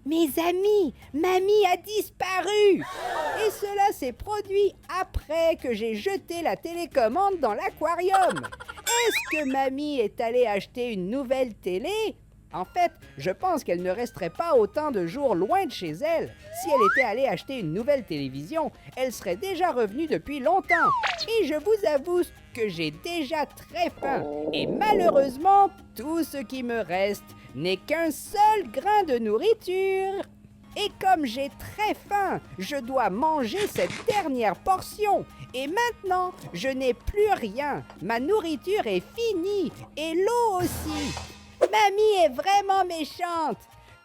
Mes amis, mamie a disparu! Et cela s'est produit après que j'ai jeté la télécommande dans l'aquarium. Est-ce que mamie est allée acheter une nouvelle télé? En fait, je pense qu'elle ne resterait pas autant de jours loin de chez elle. Si elle était allée acheter une nouvelle télévision, elle serait déjà revenue depuis longtemps. Et je vous avoue que j'ai déjà très faim. Et malheureusement, tout ce qui me reste n'est qu'un seul grain de nourriture. Et comme j'ai très faim, je dois manger cette dernière portion. Et maintenant, je n'ai plus rien. Ma nourriture est finie. Et l'eau aussi. Mamie est vraiment méchante.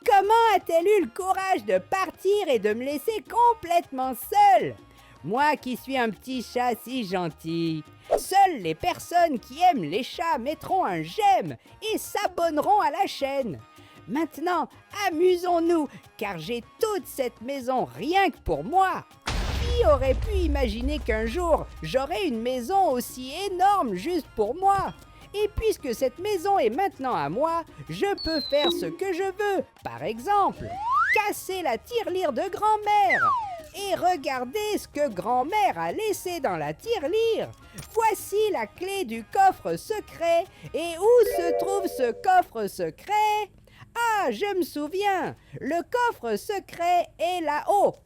Comment a-t-elle eu le courage de partir et de me laisser complètement seule? Moi qui suis un petit chat si gentil. Seules les personnes qui aiment les chats mettront un j'aime et s'abonneront à la chaîne. Maintenant, amusons-nous, car j'ai toute cette maison rien que pour moi. Qui aurait pu imaginer qu'un jour, j'aurais une maison aussi énorme juste pour moi? Et puisque cette maison est maintenant à moi, je peux faire ce que je veux. Par exemple, casser la tirelire de grand-mère. Et regardez ce que grand-mère a laissé dans la tirelire. Voici la clé du coffre secret. Et où se trouve ce coffre secret? Ah, je me souviens, le coffre secret est là-haut.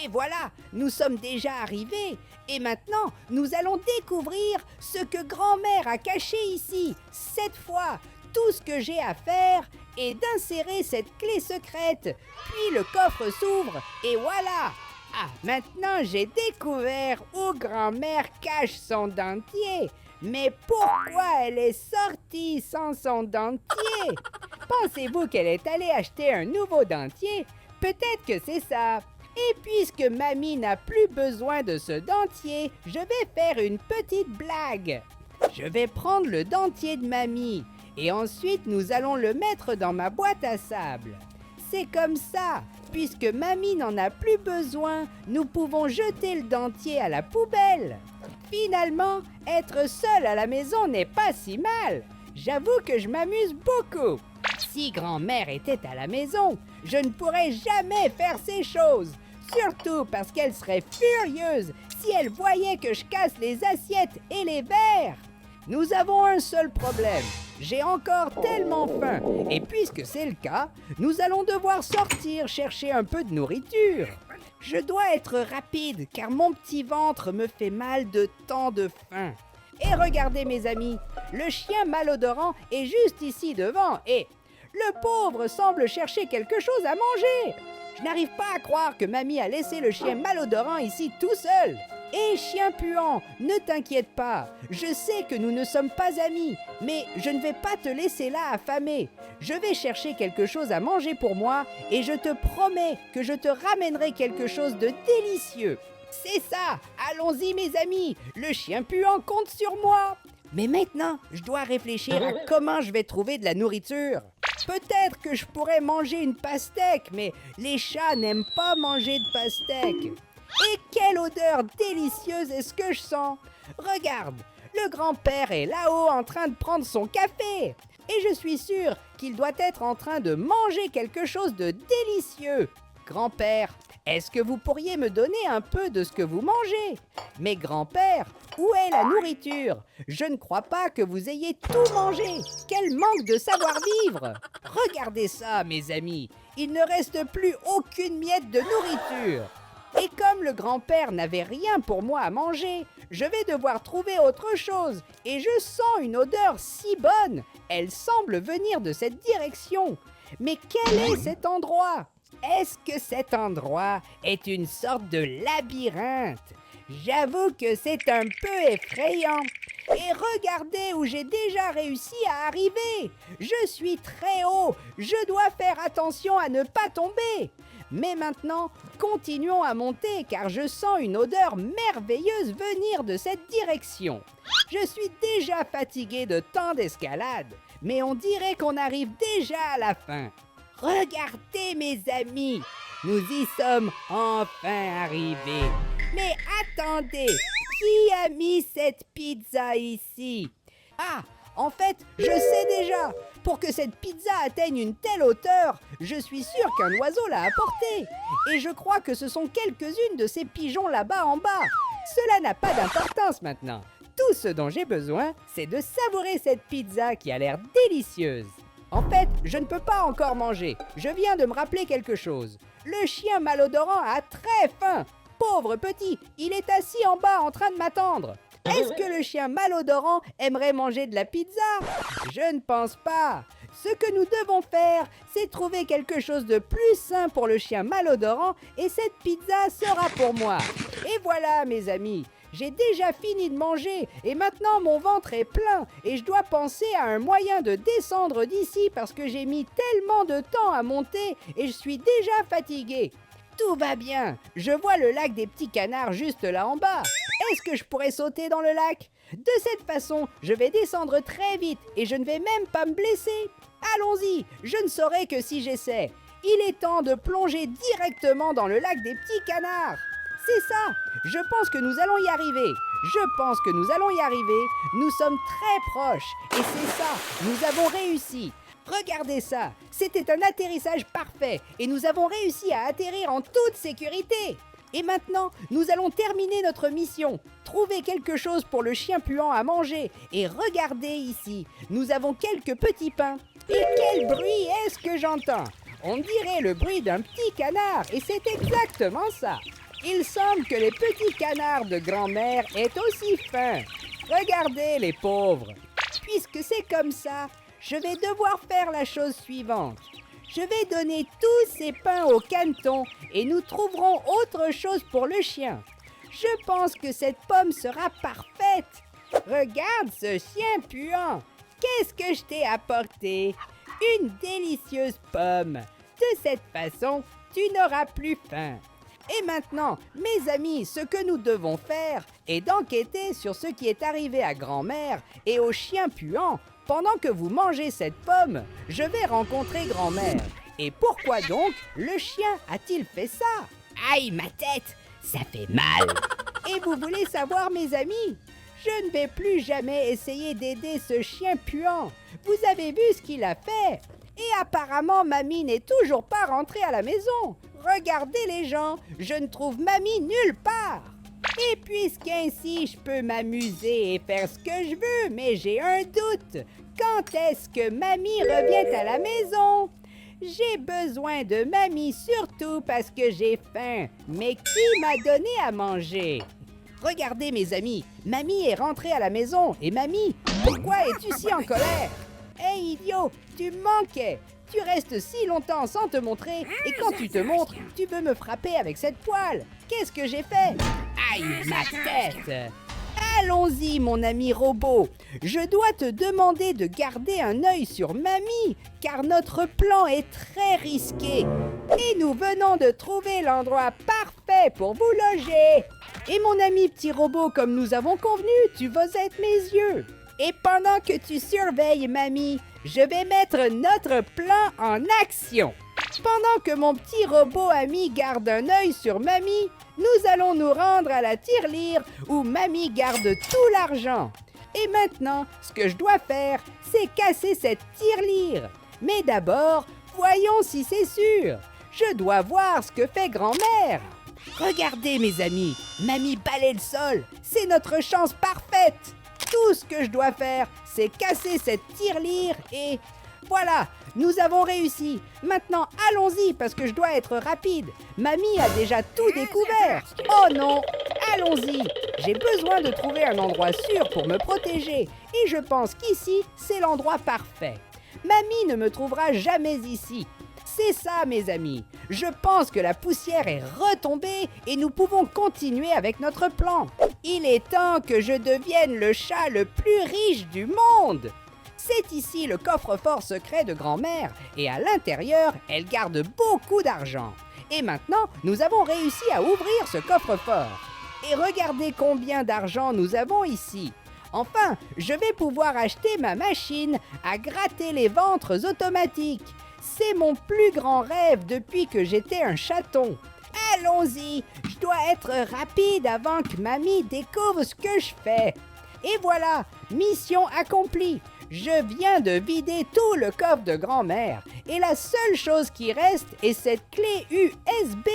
Et voilà, nous sommes déjà arrivés. Et maintenant, nous allons découvrir ce que grand-mère a caché ici. Cette fois, tout ce que j'ai à faire est d'insérer cette clé secrète. Puis le coffre s'ouvre et voilà. Ah, maintenant j'ai découvert où grand-mère cache son dentier. Mais pourquoi elle est sortie sans son dentier? Pensez-vous qu'elle est allée acheter un nouveau dentier? Peut-être que c'est ça. Et puisque mamie n'a plus besoin de ce dentier, je vais faire une petite blague. Je vais prendre le dentier de mamie et ensuite nous allons le mettre dans ma boîte à sable. C'est comme ça. Puisque mamie n'en a plus besoin, nous pouvons jeter le dentier à la poubelle. Finalement, être seule à la maison n'est pas si mal. J'avoue que je m'amuse beaucoup. Si grand-mère était à la maison, je ne pourrais jamais faire ces choses. Surtout parce qu'elle serait furieuse si elle voyait que je casse les assiettes et les verres. Nous avons un seul problème. J'ai encore tellement faim. Et puisque c'est le cas, nous allons devoir sortir chercher un peu de nourriture. Je dois être rapide car mon petit ventre me fait mal de tant de faim. Et regardez mes amis, le chien malodorant est juste ici devant et le pauvre semble chercher quelque chose à manger. Je n'arrive pas à croire que mamie a laissé le chien malodorant ici tout seul. Et chien puant, ne t'inquiète pas, je sais que nous ne sommes pas amis, mais je ne vais pas te laisser là affamé. Je vais chercher quelque chose à manger pour moi et je te promets que je te ramènerai quelque chose de délicieux. C'est ça, allons-y mes amis, le chien puant compte sur moi. Mais maintenant, je dois réfléchir à comment je vais trouver de la nourriture. Peut-être que je pourrais manger une pastèque, mais les chats n'aiment pas manger de pastèque. Et quelle odeur délicieuse est-ce que je sens! Regarde, le grand-père est là-haut en train de prendre son café. Et je suis sûre qu'il doit être en train de manger quelque chose de délicieux. Grand-père, est-ce que vous pourriez me donner un peu de ce que vous mangez? Mais grand-père, où est la nourriture? Je ne crois pas que vous ayez tout mangé. Quel manque de savoir-vivre! Regardez ça, mes amis. Il ne reste plus aucune miette de nourriture. Et comme le grand-père n'avait rien pour moi à manger, je vais devoir trouver autre chose. Et je sens une odeur si bonne. Elle semble venir de cette direction. Mais quel est cet endroit? Est-ce que cet endroit est une sorte de labyrinthe? J'avoue que c'est un peu effrayant. Et regardez où j'ai déjà réussi à arriver. Je suis très haut. Je dois faire attention à ne pas tomber. Mais maintenant, continuons à monter car je sens une odeur merveilleuse venir de cette direction. Je suis déjà fatigué de tant d'escalade, mais on dirait qu'on arrive déjà à la fin. Regardez mes amis, nous y sommes enfin arrivés. Mais attendez, qui a mis cette pizza ici? Ah, En fait, je sais déjà. Pour que cette pizza atteigne une telle hauteur, je suis sûr qu'un oiseau l'a apportée. Et je crois que ce sont quelques-unes de ces pigeons là-bas en bas. Cela n'a pas d'importance maintenant. Tout ce dont j'ai besoin, c'est de savourer cette pizza qui a l'air délicieuse. En fait, je ne peux pas encore manger. Je viens de me rappeler quelque chose. Le chien malodorant a très faim. Pauvre petit, il est assis en bas en train de m'attendre. Est-ce que le chien malodorant aimerait manger de la pizza? Je ne pense pas. Ce que nous devons faire, c'est trouver quelque chose de plus sain pour le chien malodorant et cette pizza sera pour moi. Et voilà, mes amis, j'ai déjà fini de manger et maintenant mon ventre est plein et je dois penser à un moyen de descendre d'ici parce que j'ai mis tellement de temps à monter et je suis déjà fatigué. Tout va bien, je vois le lac des petits canards juste là en bas. Est-ce que je pourrais sauter dans le lac? De cette façon, je vais descendre très vite et je ne vais même pas me blesser. Allons-y, je ne saurai que si j'essaie. Il est temps de plonger directement dans le lac des petits canards. C'est ça, je pense que nous allons y arriver. Nous sommes très proches et c'est ça, nous avons réussi. Regardez ça, c'était un atterrissage parfait et nous avons réussi à atterrir en toute sécurité. Et maintenant, nous allons terminer notre mission, trouver quelque chose pour le chien puant à manger. Et regardez ici, nous avons quelques petits pains. Et quel bruit est-ce que j'entends? On dirait le bruit d'un petit canard et c'est exactement ça. Il semble que les petits canards de grand-mère aient aussi faim. Regardez les pauvres. Puisque c'est comme ça, je vais devoir faire la chose suivante. Je vais donner tous ces pains au caneton et nous trouverons autre chose pour le chien. Je pense que cette pomme sera parfaite. Regarde ce chien puant. Qu'est-ce que je t'ai apporté? Une délicieuse pomme. De cette façon, tu n'auras plus faim. Et maintenant, mes amis, ce que nous devons faire est d'enquêter sur ce qui est arrivé à grand-mère et au chien puant. Pendant que vous mangez cette pomme, je vais rencontrer grand-mère. Et pourquoi donc le chien a-t-il fait ça? Aïe, ma tête, ça fait mal. Et vous voulez savoir, mes amis? Je ne vais plus jamais essayer d'aider ce chien puant. Vous avez vu ce qu'il a fait? Et apparemment, mamie n'est toujours pas rentrée à la maison. Regardez les gens, je ne trouve mamie nulle part. Et puisqu'ainsi je peux m'amuser et faire ce que je veux, mais j'ai un doute. Quand est-ce que mamie revient à la maison? J'ai besoin de mamie surtout parce que j'ai faim. Mais qui m'a donné à manger? Regardez mes amis, mamie est rentrée à la maison et mamie, pourquoi es-tu si en colère? Hey idiot, tu me manquais. Tu restes si longtemps sans te montrer et quand tu te montres, tu veux me frapper avec cette poêle. Qu'est-ce que j'ai fait? Aïe, ma tête! Allons-y, mon ami robot. Je dois te demander de garder un œil sur mamie, car notre plan est très risqué. Et nous venons de trouver l'endroit parfait pour vous loger. Et mon ami petit robot, comme nous avons convenu, tu vas être mes yeux. Et pendant que tu surveilles mamie, je vais mettre notre plan en action. Pendant que mon petit robot ami garde un œil sur mamie, nous allons nous rendre à la tirelire où mamie garde tout l'argent. Et maintenant, ce que je dois faire, c'est casser cette tirelire. Mais d'abord, voyons si c'est sûr. Je dois voir ce que fait grand-mère. Regardez mes amis, mamie balaie le sol. C'est notre chance parfaite. Tout ce que je dois faire, c'est casser cette tirelire et... Voilà, nous avons réussi. Maintenant, allons-y parce que je dois être rapide. Mamie a déjà tout découvert. Oh non, allons-y. J'ai besoin de trouver un endroit sûr pour me protéger. Et je pense qu'ici, c'est l'endroit parfait. Mamie ne me trouvera jamais ici. C'est ça, mes amis. Je pense que la poussière est retombée et nous pouvons continuer avec notre plan. Il est temps que je devienne le chat le plus riche du monde. C'est ici le coffre-fort secret de grand-mère et à l'intérieur, elle garde beaucoup d'argent. Et maintenant, nous avons réussi à ouvrir ce coffre-fort. Et regardez combien d'argent nous avons ici. Enfin, je vais pouvoir acheter ma machine à gratter les ventres automatiques. C'est mon plus grand rêve depuis que j'étais un chaton. Allons-y, je dois être rapide avant que mamie découvre ce que je fais. Et voilà, mission accomplie. Je viens de vider tout le coffre de grand-mère et la seule chose qui reste est cette clé USB.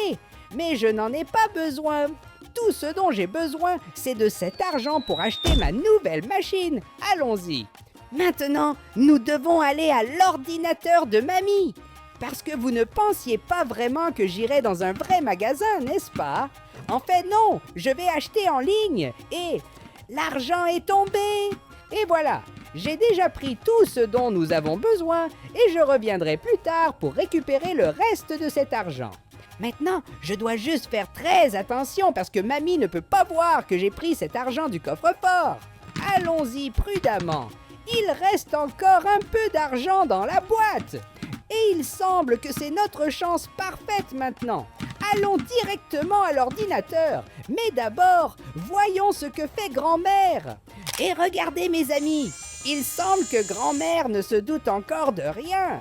Mais je n'en ai pas besoin. Tout ce dont j'ai besoin, c'est de cet argent pour acheter ma nouvelle machine. Allons-y. Maintenant, nous devons aller à l'ordinateur de mamie. Parce que vous ne pensiez pas vraiment que j'irais dans un vrai magasin, n'est-ce pas? En fait, non, je vais acheter en ligne et l'argent est tombé. Et voilà, j'ai déjà pris tout ce dont nous avons besoin et je reviendrai plus tard pour récupérer le reste de cet argent. Maintenant, je dois juste faire très attention parce que mamie ne peut pas voir que j'ai pris cet argent du coffre-fort. Allons-y prudemment. Il reste encore un peu d'argent dans la boîte. Et il semble que c'est notre chance parfaite maintenant. Allons directement à l'ordinateur. Mais d'abord, voyons ce que fait grand-mère. Et regardez mes amis, il semble que grand-mère ne se doute encore de rien.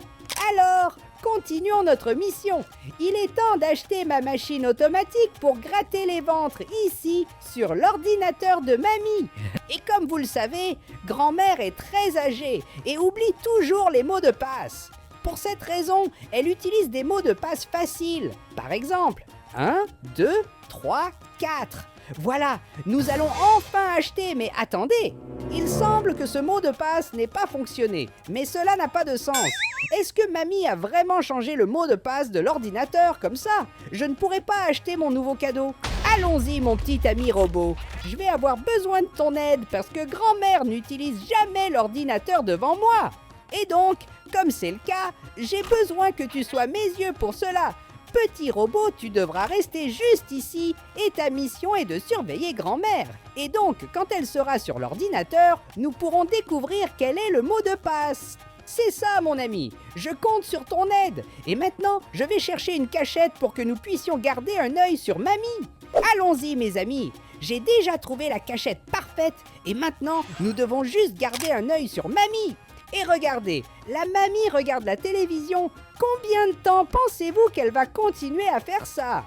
Alors, continuons notre mission. Il est temps d'acheter ma machine automatique pour gratter les ventres ici, sur l'ordinateur de mamie. Et comme vous le savez, grand-mère est très âgée et oublie toujours les mots de passe. Pour cette raison, elle utilise des mots de passe faciles. Par exemple, 1, 2, 3, 4. Voilà, nous allons enfin acheter, mais attendez! Il semble que ce mot de passe n'ait pas fonctionné, mais cela n'a pas de sens. Est-ce que mamie a vraiment changé le mot de passe de l'ordinateur comme ça? Je ne pourrai pas acheter mon nouveau cadeau. Allons-y, mon petit ami robot. Je vais avoir besoin de ton aide parce que grand-mère n'utilise jamais l'ordinateur devant moi. Et donc, comme c'est le cas, j'ai besoin que tu sois mes yeux pour cela. Petit robot, tu devras rester juste ici et ta mission est de surveiller grand-mère. Et donc, quand elle sera sur l'ordinateur, nous pourrons découvrir quel est le mot de passe. C'est ça, mon ami. Je compte sur ton aide. Et maintenant, je vais chercher une cachette pour que nous puissions garder un œil sur mamie. Allons-y, mes amis. J'ai déjà trouvé la cachette parfaite et maintenant, nous devons juste garder un œil sur mamie. Et regardez, la mamie regarde la télévision. Combien de temps pensez-vous qu'elle va continuer à faire ça?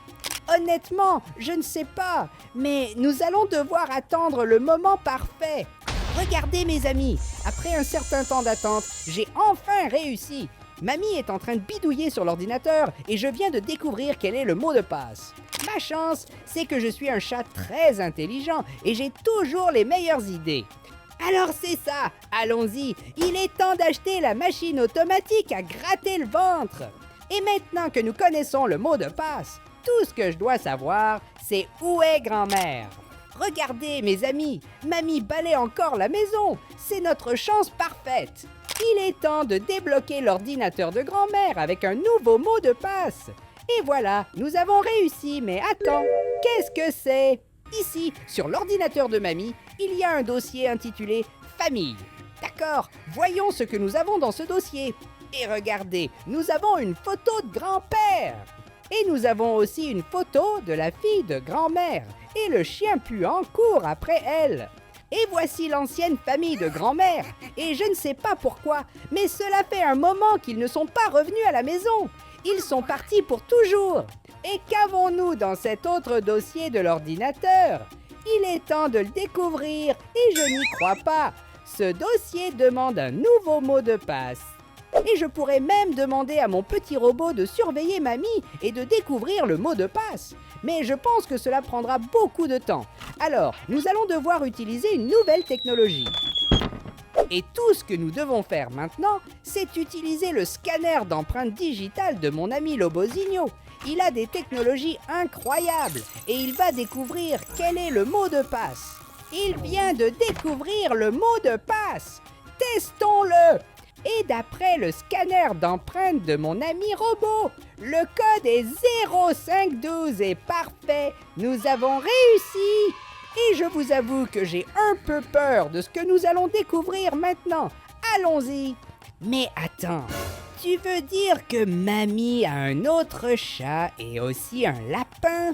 Honnêtement, je ne sais pas, mais nous allons devoir attendre le moment parfait. Regardez mes amis, après un certain temps d'attente, j'ai enfin réussi. Mamie est en train de bidouiller sur l'ordinateur et je viens de découvrir quel est le mot de passe. Ma chance, c'est que je suis un chat très intelligent et j'ai toujours les meilleures idées. Alors c'est ça, allons-y, il est temps d'acheter la machine automatique à gratter le ventre. Et maintenant que nous connaissons le mot de passe, tout ce que je dois savoir, c'est où est grand-mère. Regardez mes amis, mamie balaie encore la maison, c'est notre chance parfaite. Il est temps de débloquer l'ordinateur de grand-mère avec un nouveau mot de passe. Et voilà, nous avons réussi, mais attends, qu'est-ce que c'est ? Ici, sur l'ordinateur de mamie, il y a un dossier intitulé « Famille ». D'accord, voyons ce que nous avons dans ce dossier. Et regardez, nous avons une photo de grand-père. Et nous avons aussi une photo de la fille de grand-mère. Et le chien puant court après elle. Et voici l'ancienne famille de grand-mère. Et je ne sais pas pourquoi, mais cela fait un moment qu'ils ne sont pas revenus à la maison. Ils sont partis pour toujours. Et qu'avons-nous dans cet autre dossier de l'ordinateur? Il est temps de le découvrir et je n'y crois pas. Ce dossier demande un nouveau mot de passe. Et je pourrais même demander à mon petit robot de surveiller mamie et de découvrir le mot de passe. Mais je pense que cela prendra beaucoup de temps. Alors, nous allons devoir utiliser une nouvelle technologie. Et tout ce que nous devons faire maintenant, c'est utiliser le scanner d'empreintes digitales de mon ami Lobosigno. Il a des technologies incroyables et il va découvrir quel est le mot de passe. Il vient de découvrir le mot de passe. Testons-le! Et d'après le scanner d'empreintes de mon ami robot, le code est 0512 et parfait. Nous avons réussi! Et je vous avoue que j'ai un peu peur de ce que nous allons découvrir maintenant. Allons-y! Mais attends, tu veux dire que mamie a un autre chat et aussi un lapin?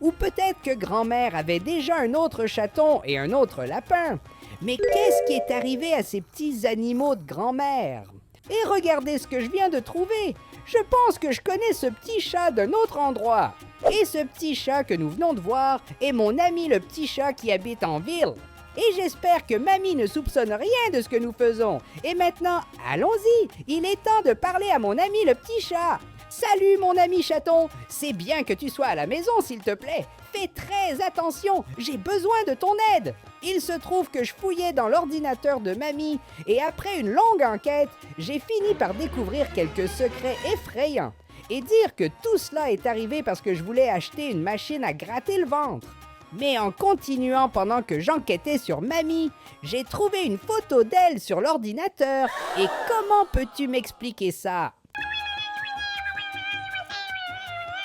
Ou peut-être que grand-mère avait déjà un autre chaton et un autre lapin? Mais qu'est-ce qui est arrivé à ces petits animaux de grand-mère? Et regardez ce que je viens de trouver. Je pense que je connais ce petit chat d'un autre endroit. Et ce petit chat que nous venons de voir est mon ami le petit chat qui habite en ville. Et j'espère que mamie ne soupçonne rien de ce que nous faisons. Et maintenant, allons-y, il est temps de parler à mon ami le petit chat. Salut mon ami chaton, c'est bien que tu sois à la maison s'il te plaît. Fais très attention, j'ai besoin de ton aide. Il se trouve que je fouillais dans l'ordinateur de mamie et après une longue enquête, j'ai fini par découvrir quelques secrets effrayants. Et dire que tout cela est arrivé parce que je voulais acheter une machine à gratter le ventre. Mais en continuant pendant que j'enquêtais sur mamie, j'ai trouvé une photo d'elle sur l'ordinateur. Et comment peux-tu m'expliquer ça?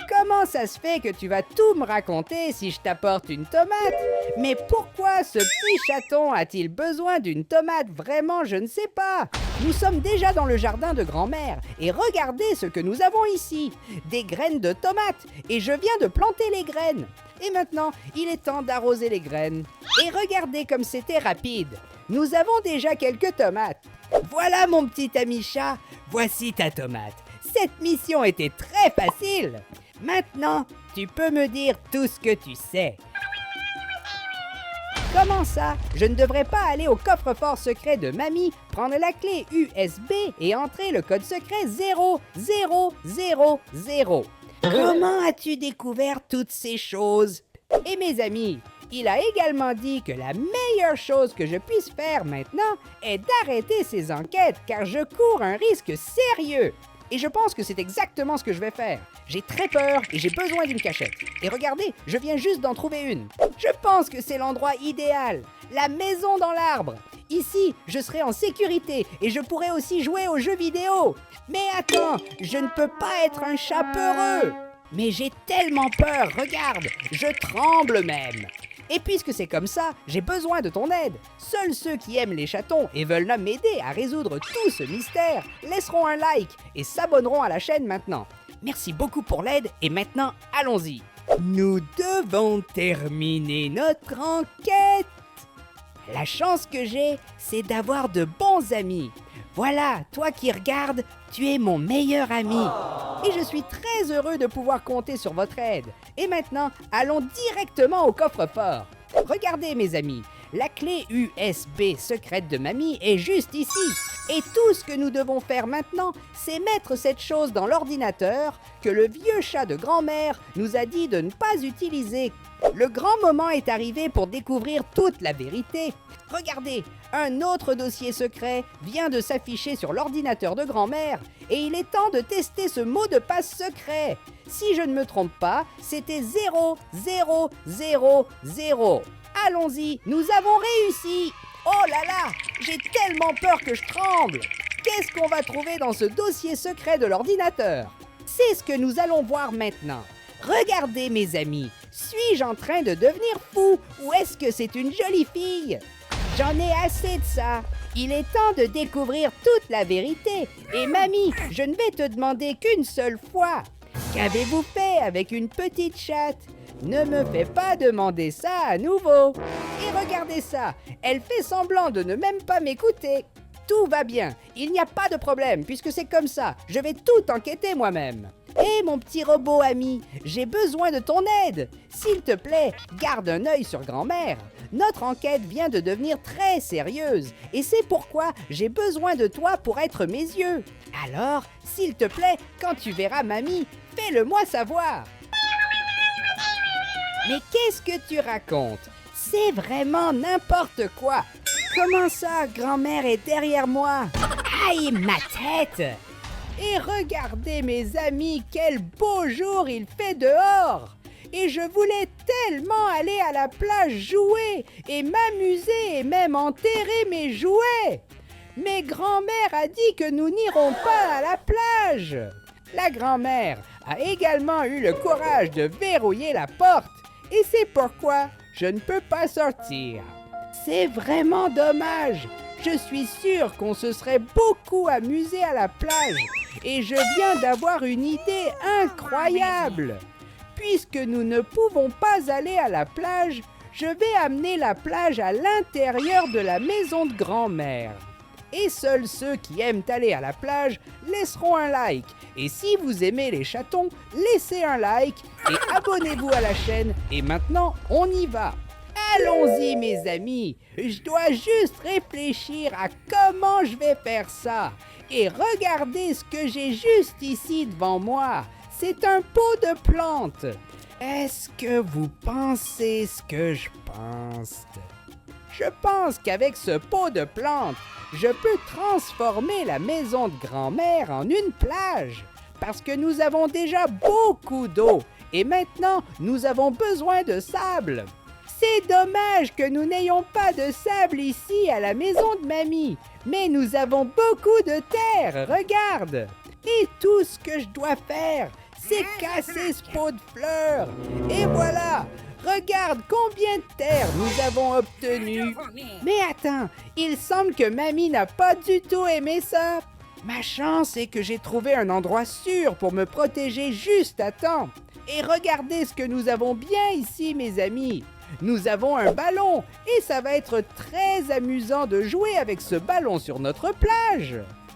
Comment ça se fait que tu vas tout me raconter si je t'apporte une tomate? Mais pourquoi ce petit chaton a-t-il besoin d'une tomate? Vraiment, je ne sais pas. Nous sommes déjà dans le jardin de grand-mère et regardez ce que nous avons ici. Des graines de tomates et je viens de planter les graines. Et maintenant, il est temps d'arroser les graines. Et regardez comme c'était rapide. Nous avons déjà quelques tomates. Voilà mon petit ami chat, voici ta tomate. Cette mission était très facile. Maintenant, tu peux me dire tout ce que tu sais. Comment ça? Je ne devrais pas aller au coffre-fort secret de mamie, prendre la clé USB et entrer le code secret 0000. Comment as-tu découvert toutes ces choses? Et mes amis, il a également dit que la meilleure chose que je puisse faire maintenant est d'arrêter ces enquêtes car je cours un risque sérieux. Et je pense que c'est exactement ce que je vais faire. J'ai très peur et j'ai besoin d'une cachette. Et regardez, je viens juste d'en trouver une. Je pense que c'est l'endroit idéal. La maison dans l'arbre. Ici, je serai en sécurité et je pourrai aussi jouer aux jeux vidéo. Mais attends, je ne peux pas être un chat peureux. Mais j'ai tellement peur, regarde, je tremble même. Et puisque c'est comme ça, j'ai besoin de ton aide. Seuls ceux qui aiment les chatons et veulent m'aider à résoudre tout ce mystère laisseront un like et s'abonneront à la chaîne maintenant. Merci beaucoup pour l'aide et maintenant, allons-y. Nous devons terminer notre enquête. La chance que j'ai, c'est d'avoir de bons amis. Voilà, toi qui regardes, tu es mon meilleur ami. Et je suis très heureux de pouvoir compter sur votre aide. Et maintenant, allons directement au coffre-fort. Regardez mes amis, la clé USB secrète de mamie est juste ici. Et tout ce que nous devons faire maintenant, c'est mettre cette chose dans l'ordinateur que le vieux chat de grand-mère nous a dit de ne pas utiliser. Le grand moment est arrivé pour découvrir toute la vérité. Regardez, un autre dossier secret vient de s'afficher sur l'ordinateur de grand-mère et il est temps de tester ce mot de passe secret. Si je ne me trompe pas, c'était 0000. Allons-y, nous avons réussi. Oh là là, j'ai tellement peur que je tremble. Qu'est-ce qu'on va trouver dans ce dossier secret de l'ordinateur? C'est ce que nous allons voir maintenant. Regardez mes amis, suis-je en train de devenir fou ou est-ce que c'est une jolie fille? J'en ai assez de ça. Il est temps de découvrir toute la vérité. Et mamie, je ne vais te demander qu'une seule fois. Qu'avez-vous fait avec une petite chatte? Ne me fais pas demander ça à nouveau. Et regardez ça, elle fait semblant de ne même pas m'écouter. Tout va bien, il n'y a pas de problème puisque c'est comme ça. Je vais tout enquêter moi-même. Hé mon petit robot ami, j'ai besoin de ton aide. S'il te plaît, garde un œil sur grand-mère. Notre enquête vient de devenir très sérieuse et c'est pourquoi j'ai besoin de toi pour être mes yeux. Alors, s'il te plaît, quand tu verras mamie, fais-le-moi savoir. Mais qu'est-ce que tu racontes? C'est vraiment n'importe quoi. Comment ça, grand-mère est derrière moi? Aïe, ma tête! Et regardez mes amis, quel beau jour il fait dehors! Et je voulais tellement aller à la plage jouer et m'amuser et même enterrer mes jouets. Mais grand-mère a dit que nous n'irons pas à la plage. La grand-mère a également eu le courage de verrouiller la porte et c'est pourquoi je ne peux pas sortir. C'est vraiment dommage. Je suis sûre qu'on se serait beaucoup amusé à la plage et je viens d'avoir une idée incroyable. Puisque nous ne pouvons pas aller à la plage, je vais amener la plage à l'intérieur de la maison de grand-mère. Et seuls ceux qui aiment aller à la plage laisseront un like. Et si vous aimez les chatons, laissez un like et abonnez-vous à la chaîne. Et maintenant, on y va. Allons-y mes amis, je dois juste réfléchir à comment je vais faire ça. Et regardez ce que j'ai juste ici devant moi. C'est un pot de plantes. Est-ce que vous pensez ce que je pense? Je pense qu'avec ce pot de plantes, je peux transformer la maison de grand-mère en une plage. Parce que nous avons déjà beaucoup d'eau et maintenant nous avons besoin de sable. C'est dommage que nous n'ayons pas de sable ici à la maison de mamie, mais nous avons beaucoup de terre, regarde. Et tout ce que je dois faire, c'est casser ce pot de fleurs. Et voilà, regarde combien de terre nous avons obtenu. Mais attends, il semble que mamie n'a pas du tout aimé ça. Ma chance est que j'ai trouvé un endroit sûr pour me protéger juste à temps. Et regardez ce que nous avons bien ici, mes amis. Nous avons un ballon et ça va être très amusant de jouer avec ce ballon sur notre plage.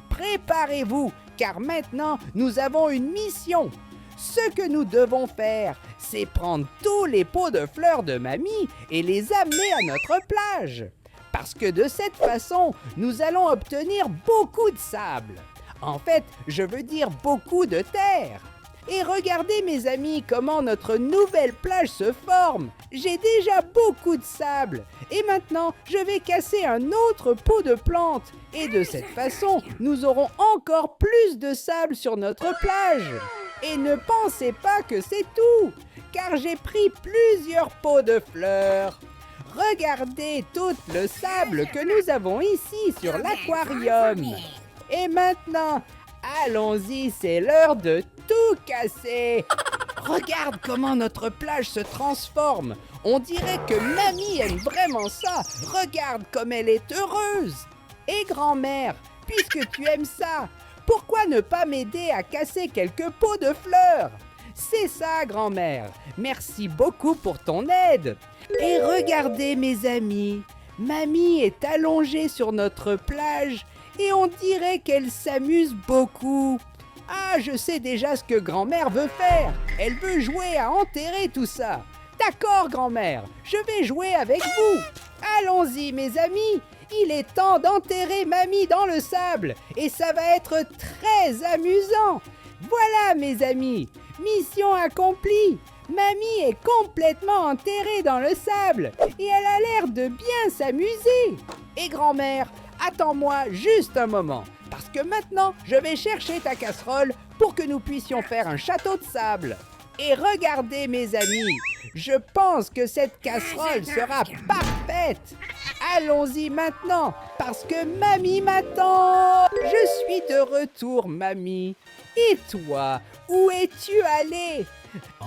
Préparez-vous, car maintenant nous avons une mission. Ce que nous devons faire, c'est prendre tous les pots de fleurs de mamie et les amener à notre plage. Parce que de cette façon, nous allons obtenir beaucoup de sable. En fait, je veux dire beaucoup de terre. Et regardez mes amis comment notre nouvelle plage se forme. J'ai déjà beaucoup de sable. Et maintenant, je vais casser un autre pot de plantes. Et de cette façon, nous aurons encore plus de sable sur notre plage. Et ne pensez pas que c'est tout, car j'ai pris plusieurs pots de fleurs. Regardez tout le sable que nous avons ici sur l'aquarium. Et maintenant, allons-y, c'est l'heure de tout casser. Regarde comment notre plage se transforme. On dirait que mamie aime vraiment ça. Regarde comme elle est heureuse. Et grand-mère, puisque tu aimes ça, pourquoi ne pas m'aider à casser quelques pots de fleurs? C'est ça, grand-mère. Merci beaucoup pour ton aide. Et regardez, mes amis, mamie est allongée sur notre plage et on dirait qu'elle s'amuse beaucoup. Ah, je sais déjà ce que grand-mère veut faire. Elle veut jouer à enterrer tout ça. D'accord, grand-mère, je vais jouer avec vous. Allons-y, mes amis. Il est temps d'enterrer mamie dans le sable et ça va être très amusant. Voilà, mes amis, mission accomplie. Mamie est complètement enterrée dans le sable et elle a l'air de bien s'amuser. Et grand-mère, attends-moi juste un moment, parce que maintenant, je vais chercher ta casserole pour que nous puissions faire un château de sable. Et regardez, mes amis, je pense que cette casserole sera parfaite. Allons-y maintenant, parce que mamie m'attend. Je suis de retour, mamie. Et toi, où es-tu allée?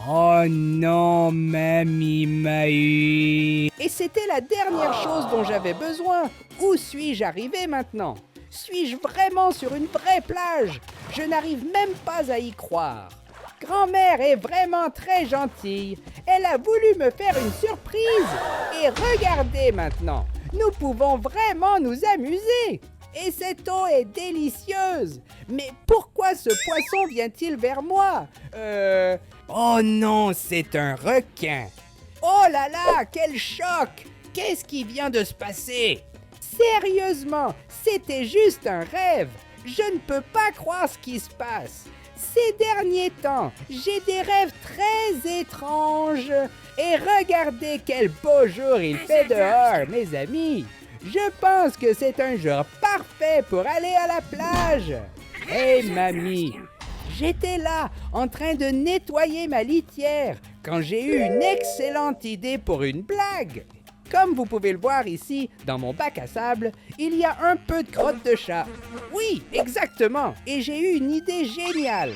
Oh non, mamie m'a eu. Et c'était la dernière chose dont j'avais besoin. Où suis-je arrivé maintenant? Suis-je vraiment sur une vraie plage? Je n'arrive même pas à y croire. Grand-mère est vraiment très gentille. Elle a voulu me faire une surprise. Et regardez maintenant, nous pouvons vraiment nous amuser. Et cette eau est délicieuse. Mais pourquoi ce poisson vient-il vers moi? Oh non, c'est un requin. Oh là là, quel choc! Qu'est-ce qui vient de se passer? Sérieusement, c'était juste un rêve. Je ne peux pas croire ce qui se passe. Ces derniers temps, j'ai des rêves très étranges. Et regardez quel beau jour il fait dehors, mes amis. Je pense que c'est un jour parfait pour aller à la plage. Hé, mamie, j'étais là, en train de nettoyer ma litière, quand j'ai eu une excellente idée pour une blague. Comme vous pouvez le voir ici, dans mon bac à sable, il y a un peu de crotte de chat. Oui, exactement, et j'ai eu une idée géniale.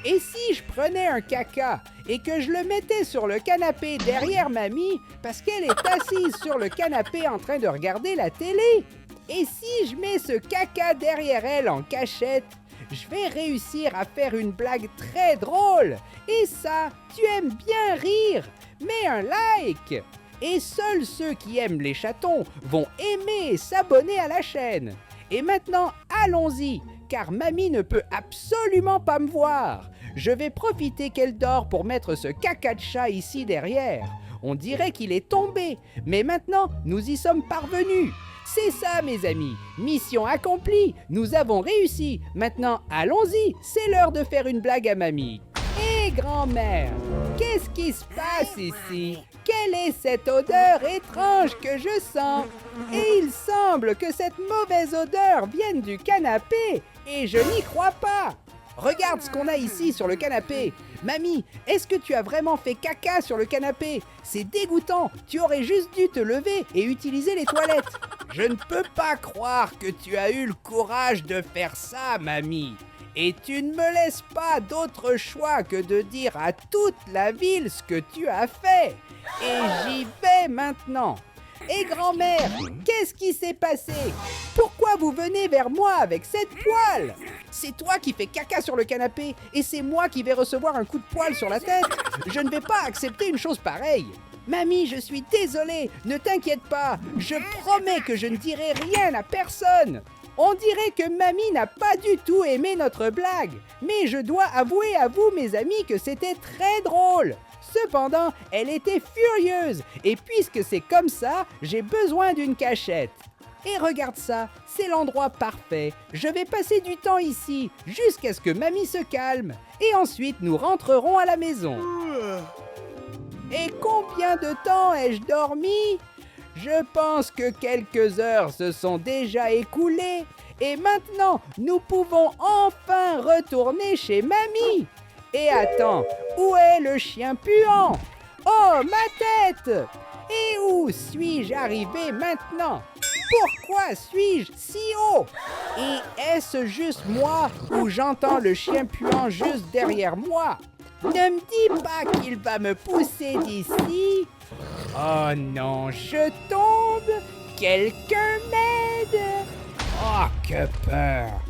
Et si je prenais un caca et que je le mettais sur le canapé derrière mamie, parce qu'elle est assise sur le canapé en train de regarder la télé? Et si je mets ce caca derrière elle en cachette, je vais réussir à faire une blague très drôle. Et ça, tu aimes bien rire. Mets un like. Et seuls ceux qui aiment les chatons vont aimer et s'abonner à la chaîne. Et maintenant, allons-y, car mamie ne peut absolument pas me voir. Je vais profiter qu'elle dort pour mettre ce caca de chat ici derrière. On dirait qu'il est tombé, mais maintenant nous y sommes parvenus. C'est ça mes amis, mission accomplie, nous avons réussi. Maintenant allons-y, c'est l'heure de faire une blague à mamie. Hé grand-mère, qu'est-ce qui se passe ici? Quelle est cette odeur étrange que je sens? Et il semble que cette mauvaise odeur vienne du canapé, et je n'y crois pas. Regarde ce qu'on a ici sur le canapé. Mamie, est-ce que tu as vraiment fait caca sur le canapé? C'est dégoûtant, tu aurais juste dû te lever et utiliser les toilettes. Je ne peux pas croire que tu as eu le courage de faire ça, mamie. Et tu ne me laisses pas d'autre choix que de dire à toute la ville ce que tu as fait. Et j'y vais maintenant. Et grand-mère, qu'est-ce qui s'est passé? Pourquoi vous venez vers moi avec cette poêle? C'est toi qui fais caca sur le canapé et c'est moi qui vais recevoir un coup de poêle sur la tête. Je ne vais pas accepter une chose pareille. Mamie, je suis désolée, ne t'inquiète pas. Je promets que je ne dirai rien à personne. On dirait que mamie n'a pas du tout aimé notre blague. Mais je dois avouer à vous, mes amis, que c'était très drôle. Cependant, elle était furieuse. Et puisque c'est comme ça, j'ai besoin d'une cachette. Et regarde ça, c'est l'endroit parfait. Je vais passer du temps ici, jusqu'à ce que mamie se calme. Et ensuite, nous rentrerons à la maison. Et combien de temps ai-je dormi? Je pense que quelques heures se sont déjà écoulées. Et maintenant, nous pouvons enfin retourner chez mamie. Et attends, où est le chien puant? Oh, ma tête! Et où suis-je arrivé maintenant? Pourquoi suis-je si haut? Et est-ce juste moi ou j'entends le chien puant juste derrière moi? Ne me dis pas qu'il va me pousser d'ici. Oh non, je tombe! Quelqu'un m'aide! Oh, que peur!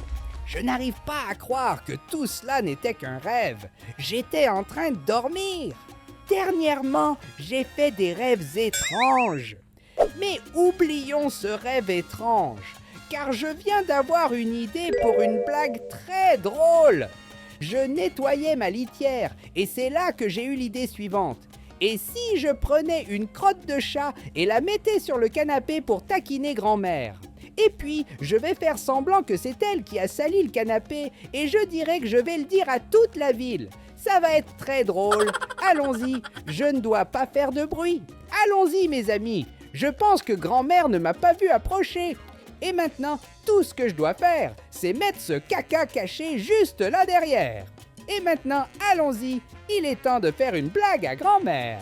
Je n'arrive pas à croire que tout cela n'était qu'un rêve. J'étais en train de dormir. Dernièrement, j'ai fait des rêves étranges. Mais oublions ce rêve étrange, car je viens d'avoir une idée pour une blague très drôle. Je nettoyais ma litière et c'est là que j'ai eu l'idée suivante. Et si je prenais une crotte de chat et la mettais sur le canapé pour taquiner grand-mère? Et puis, je vais faire semblant que c'est elle qui a sali le canapé et je dirai que je vais le dire à toute la ville. Ça va être très drôle. Allons-y, je ne dois pas faire de bruit. Allons-y, mes amis. Je pense que grand-mère ne m'a pas vu approcher. Et maintenant, tout ce que je dois faire, c'est mettre ce caca caché juste là derrière. Et maintenant, allons-y, il est temps de faire une blague à grand-mère.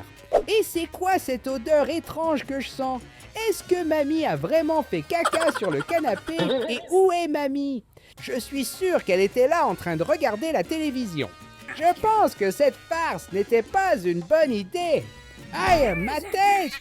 Et c'est quoi cette odeur étrange que je sens? Est-ce que mamie a vraiment fait caca sur le canapé? Et où est mamie? Je suis sûr qu'elle était là en train de regarder la télévision. Je pense que cette farce n'était pas une bonne idée. Aïe, ma tête!